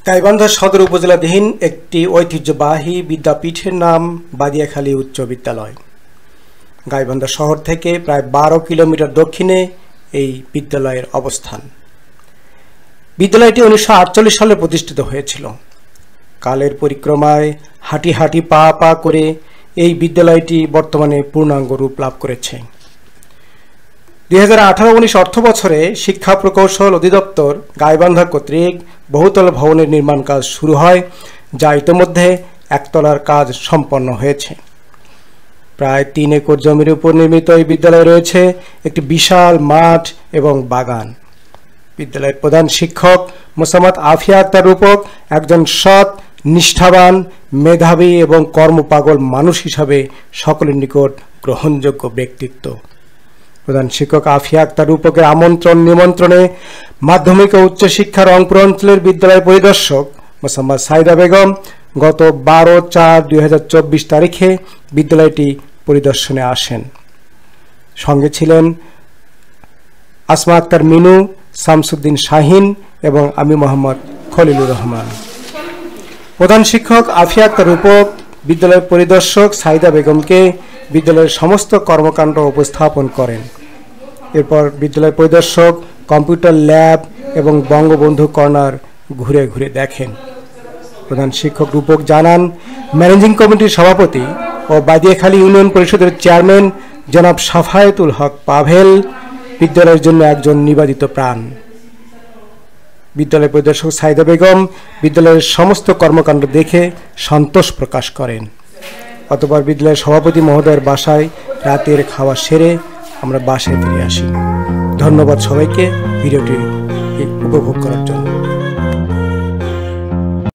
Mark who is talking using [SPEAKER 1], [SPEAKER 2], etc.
[SPEAKER 1] গাইবান্ধা সদর উপজেলাধীন একটি ঐতিহ্যবাহী বিদ্যাপীঠের নাম বাদিয়াখালী উচ্চ বিদ্যালয়। গাইবান্ধা শহর থেকে প্রায় 12 কিলোমিটার দক্ষিণে এই বিদ্যালয়ের অবস্থান। বিদ্যালয়টি 1948 সালে প্রতিষ্ঠিত হয়েছিল। কালের পরিক্রমায় হাঁটি হাঁটি পা পা করে এই বিদ্যালয়টি বর্তমানে পূর্ণাঙ্গ রূপ লাভ করেছে। 2018-19 অর্থ বছরে শিক্ষা প্রকৌশল অধিদপ্তর গাইবান্ধা কর্তৃক বহুতল ভবনের নির্মাণ কাজ শুরু হয়, যা ইতিমধ্যে একতলার কাজ সম্পন্ন হয়েছে। প্রায় 3 একর জমির উপর নির্মিত এই বিদ্যালয়ে রয়েছে একটি বিশাল মাঠ এবং বাগান। বিদ্যালয়ের প্রধান শিক্ষক মোসাম্মদ আফিয়া আক্তার রূপক একজন সৎ, নিষ্ঠাবান, মেধাবী এবং কর্মপাগল মানুষ হিসাবে সকলের নিকট গ্রহণযোগ্য ব্যক্তিত্ব। প্রধান শিক্ষক আফিয়া আক্তার রূপকের নিমন্ত্রণে মাধ্যমিক ও উচ্চশিক্ষা রংপুর অঞ্চলের বিদ্যালয় পরিদর্শক মোসাম্মদ সাইদা বেগম গত 12/4/2024 তারিখে বিদ্যালয়টি পরিদর্শনে আসেন। সঙ্গে ছিলেন আসমা আক্তার মিনু, শামসুদ্দিন শাহিন এবং আমি মোহাম্মদ খলিলুর রহমান। প্রধান শিক্ষক আফিয়া আক্তার রূপক বিদ্যালয়ের পরিদর্শক সাইদা বেগমকে বিদ্যালয়ের সমস্ত কর্মকাণ্ড উপস্থাপন করেন। এরপর বিদ্যালয় পরিদর্শক কম্পিউটার ল্যাব এবং বঙ্গবন্ধু কর্নার ঘুরে ঘুরে দেখেন। প্রধান শিক্ষক রূপক জানান, ম্যানেজিং কমিটির সভাপতি ও বাদিয়াখালী ইউনিয়ন পরিষদের চেয়ারম্যান জনাব সাফায়েতুল হক পাভেল বিদ্যালয়ের জন্য একজন নিবেদিত প্রাণ। বিদ্যালয় পরিদর্শক সাইদা বেগম বিদ্যালয়ের সমস্ত কর্মকাণ্ড দেখে সন্তোষ প্রকাশ করেন। অতঃপর বিদ্যালয়ের সভাপতি মহোদয়ের বাসায় রাতের খাওয়া সেরে আমরা বাসায় ফিরে আসি। ধন্যবাদ সবাইকে ভিডিওটি উপভোগ করার জন্য।